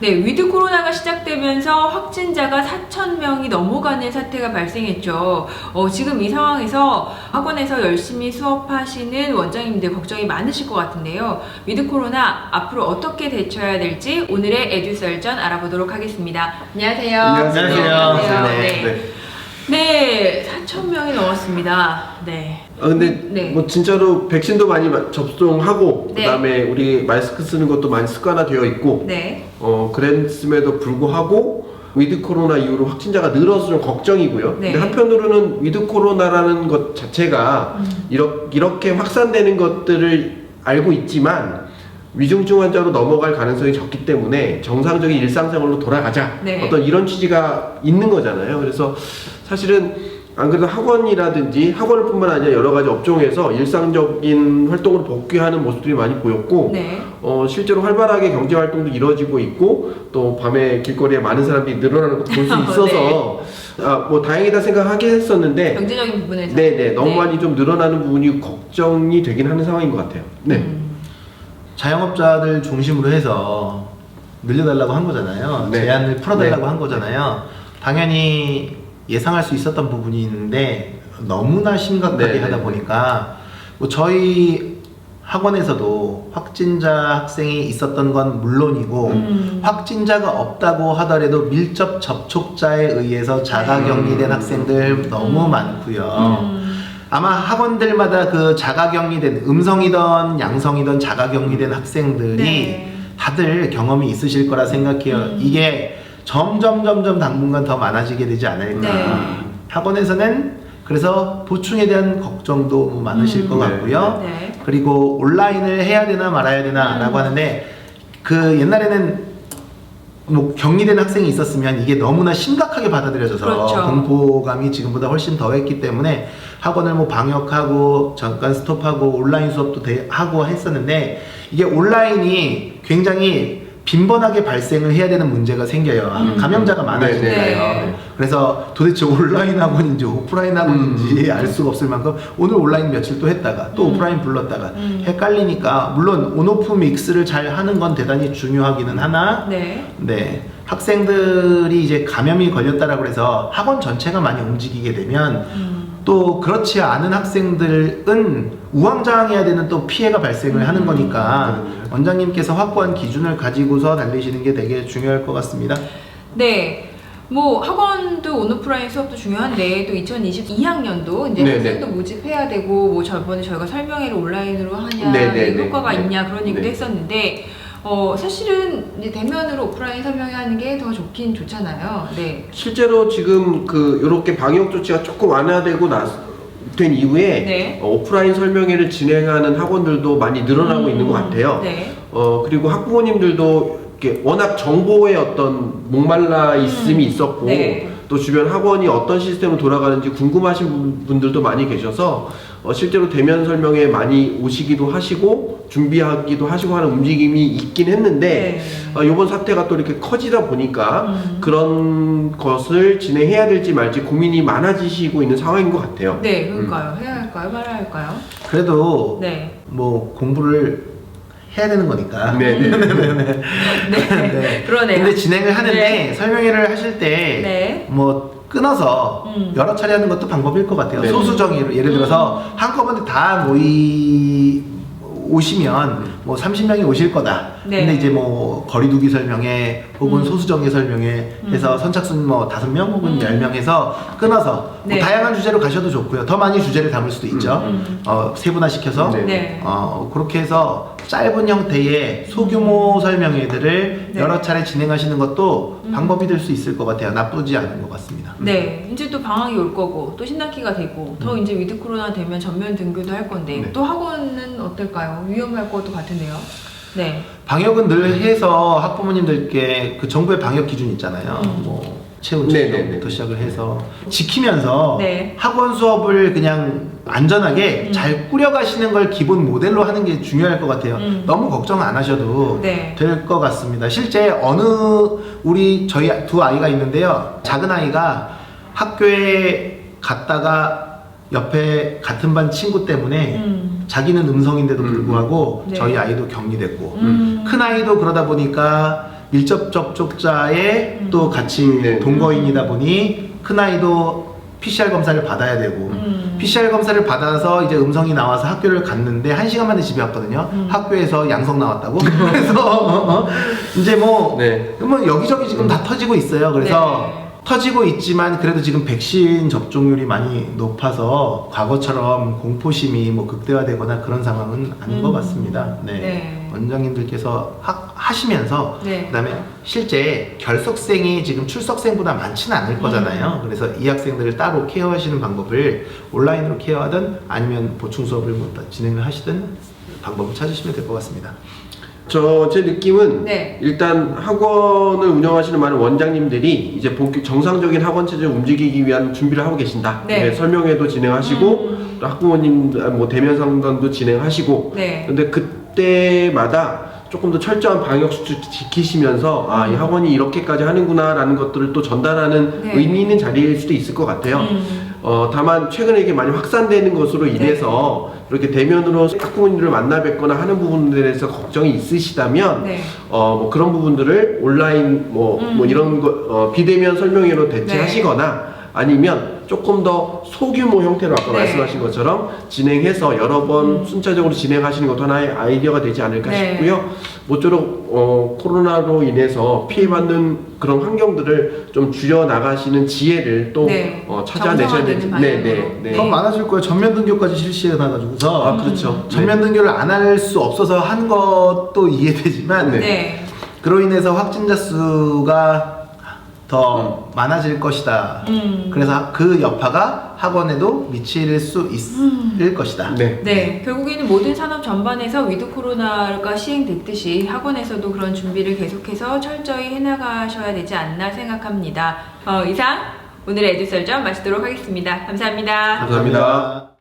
네, 위드 코로나가 시작되면서 확진자가 4,000명이 넘어가는 사태가 발생했죠. 지금 이 상황에서 학원에서 열심히 수업하시는 원장님들 걱정이 많으실 것 같은데요. 위드 코로나 앞으로 어떻게 대처해야 될지 오늘의 에듀썰전 알아보도록 하겠습니다. 안녕하세요. 안녕하세요. 네, 4,000명이 넘었습니다. 네. 근데 뭐 진짜로 백신도 많이 접종하고 그다음에 우리 마스크 쓰는 것도 많이 습관화되어 있고 그랬음에도 불구하고 위드 코로나 이후로 확진자가 늘어서 좀 걱정이고요. 근데 한편으로는 위드 코로나라는 것 자체가 이렇게 확산되는 것들을 알고 있지만 위중증 환자로 넘어갈 가능성이 적기 때문에 정상적인 일상생활로 돌아가자. 어떤 이런 취지가 있는 거잖아요. 그래서 사실은 안 그래도 학원이라든지 학원을 뿐만 아니라 여러 가지 업종에서 일상적인 활동으로 복귀하는 모습들이 많이 보였고 실제로 활발하게 경제 활동도 이루어지고 있고 또 밤에 길거리에 많은 사람들이 늘어나는 것도 볼 수 있어서 뭐 다행이다 생각하긴 했었는데 경제적인 부분에서 너무 많이 좀 늘어나는 부분이 걱정이 되긴 하는 상황인 것 같아요. 자영업자들 중심으로 해서 늘려달라고 한 거잖아요. 제한을 풀어달라고 한 거잖아요. 당연히 예상할 수 있었던 부분이 있는데 너무나 심각하게 하다 보니까 뭐 저희 학원에서도 확진자 학생이 있었던 건 물론이고 확진자가 없다고 하더라도 밀접 접촉자에 의해서 자가격리된 학생들 너무 많고요. 아마 학원들마다 그 자가격리된 음성이든 양성이든 자가격리된 학생들이 다들 경험이 있으실 거라 생각해요. 이게 점점 당분간 더 많아지게 되지 않을까. 학원에서는 그래서 보충에 대한 걱정도 많으실 것 같고요. 그리고 온라인을 해야 되나 말아야 되나 라고 하는데 그 옛날에는 뭐 격리된 학생이 있었으면 이게 너무나 심각하게 받아들여져서 공포감이 지금보다 훨씬 더했기 때문에 학원을 뭐 방역하고 잠깐 스톱하고 온라인 수업도 하고 했었는데 이게 온라인이 굉장히 빈번하게 발생을 해야 되는 문제가 생겨요. 감염자가 많아지니까요. 그래서 도대체 온라인 학원인지 오프라인 학원인지 알 수가 없을 만큼 오늘 온라인 며칠 또 했다가 또 오프라인 불렀다가 헷갈리니까 물론 온오프 믹스를 잘 하는 건 대단히 중요하기는 하나 학생들이 이제 감염이 걸렸다라고 해서 학원 전체가 많이 움직이게 되면 또 그렇지 않은 학생들은 우왕좌왕해야 되는 또 피해가 발생을 하는 거니까 원장님께서 확고한 기준을 가지고서 달리시는 게 되게 중요할 것 같습니다. 뭐 학원도 온오프라인 수업도 중요한데 또 2022학년도 이제 학생도 모집해야 되고 뭐 저번에 저희가 설명회를 온라인으로 하냐 효과가 있냐 그런 얘기도 했었는데 사실은 이제 대면으로 오프라인 설명회 하는 게 더 좋긴 좋잖아요. 실제로 지금 요렇게 방역 조치가 조금 완화되고 된 이후에 오프라인 설명회를 진행하는 학원들도 많이 늘어나고 있는 것 같아요. 그리고 학부모님들도 이렇게 워낙 정보에 어떤 목말라 있음이 있었고 또 주변 학원이 어떤 시스템으로 돌아가는지 궁금하신 분들도 많이 계셔서 실제로 대면 설명회 많이 오시기도 하시고 준비하기도 하시고 하는 움직임이 있긴 했는데 이번 사태가 또 이렇게 커지다 보니까 그런 것을 진행해야 될지 말지 고민이 많아지시고 있는 상황인 것 같아요. 그러니까요. 해야 할까요? 말아야 할까요? 그래도 뭐 공부를 해야 되는 거니까. 그러네요. 근데 진행을 하는데 설명회를 하실 때 뭐 끊어서 여러 차례 하는 것도 방법일 것 같아요. 소수정예로 예를 들어서 한꺼번에 다 오시면 뭐 30명이 오실 거다. 근데 이제 뭐 거리두기 설명회 혹은 소수정예 설명회 해서 선착순 뭐 5명 혹은 10명 해서 끊어서 뭐 다양한 주제로 가셔도 좋고요. 더 많이 주제를 담을 수도 있죠. 세분화 시켜서 그렇게 해서 짧은 형태의 소규모 설명회들을 여러 차례 진행하시는 것도 방법이 될 수 있을 것 같아요. 나쁘지 않은 것 같습니다. 이제 또 방학이 올 거고 또 신학기가 되고 더 이제 위드 코로나 되면 전면 등교도 할 건데 또 학원은 어떨까요? 위험할 것도 같은데요. 방역은 늘 해서 학부모님들께 그 정부의 방역 기준 있잖아요. 뭐 체온 측정부터 시작을 해서 지키면서 학원 수업을 그냥 안전하게 잘 꾸려가시는 걸 기본 모델로 하는 게 중요할 것 같아요. 너무 걱정 안 하셔도 될 것 같습니다. 실제 저희 두 아이가 있는데요. 작은 아이가 학교에 갔다가 옆에 같은 반 친구 때문에 자기는 음성인데도 불구하고 저희 아이도 격리됐고 큰 아이도 그러다 보니까 밀접 접촉자에 또 같이 네. 동거인이다 보니 큰아이도 PCR 검사를 받아야 되고 PCR 검사를 받아서 이제 음성이 나와서 학교를 갔는데 1시간 만에 집에 왔거든요. 학교에서 양성 나왔다고. 그래서 이제 뭐 여기저기 지금 다 터지고 있어요. 그래서 터지고 있지만 그래도 지금 백신 접종률이 많이 높아서 과거처럼 공포심이 뭐 극대화되거나 그런 상황은 아닌 것 같습니다. 원장님들께서 하시면서 그다음에 실제 결석생이 지금 출석생보다 많지는 않을 거잖아요. 그래서 이 학생들을 따로 케어하시는 방법을 온라인으로 케어하든 아니면 보충 수업을 뭐 진행을 하시든 방법을 찾으시면 될 것 같습니다. 제 느낌은 일단 학원을 운영하시는 많은 원장님들이 이제 본격 정상적인 학원 체제를 움직이기 위한 준비를 하고 계신다. 설명회도 진행하시고 또 학부모님 뭐 대면 상담도 진행하시고 근데 그때마다 조금 더 철저한 방역 수칙 지키시면서 이 학원이 이렇게까지 하는구나 라는 것들을 또 전달하는 의미 있는 자리일 수도 있을 것 같아요. 다만 최근에 이게 많이 확산되는 것으로 인해서 이렇게 대면으로 학부모님들을 만나 뵙거나 하는 부분들에서 걱정이 있으시다면 뭐 그런 부분들을 온라인 뭐 이런 거 비대면 설명회로 대체하시거나 아니면 조금 더 소규모 형태로 아까 말씀하신 것처럼 진행해서 여러 번 순차적으로 진행하시는 것도 하나의 아이디어가 되지 않을까 싶고요. 모쪼록 코로나로 인해서 피해받는 그런 환경들을 좀 줄여 나가시는 지혜를 또 찾아내셔야 되지. 더 많아질 거예요. 전면 등교까지 실시해놔가지고서. 그렇죠. 전면 등교를 안 할 수 없어서 하는 것도 이해되지만 그로 인해서 확진자 수가 더 많아질 것이다. 그래서 그 여파가 학원에도 미칠 수 있을 것이다. 결국에는 모든 산업 전반에서 위드 코로나가 시행됐듯이 학원에서도 그런 준비를 계속해서 철저히 해나가셔야 되지 않나 생각합니다. 이상 오늘의 에듀설전 마치도록 하겠습니다. 감사합니다. 감사합니다.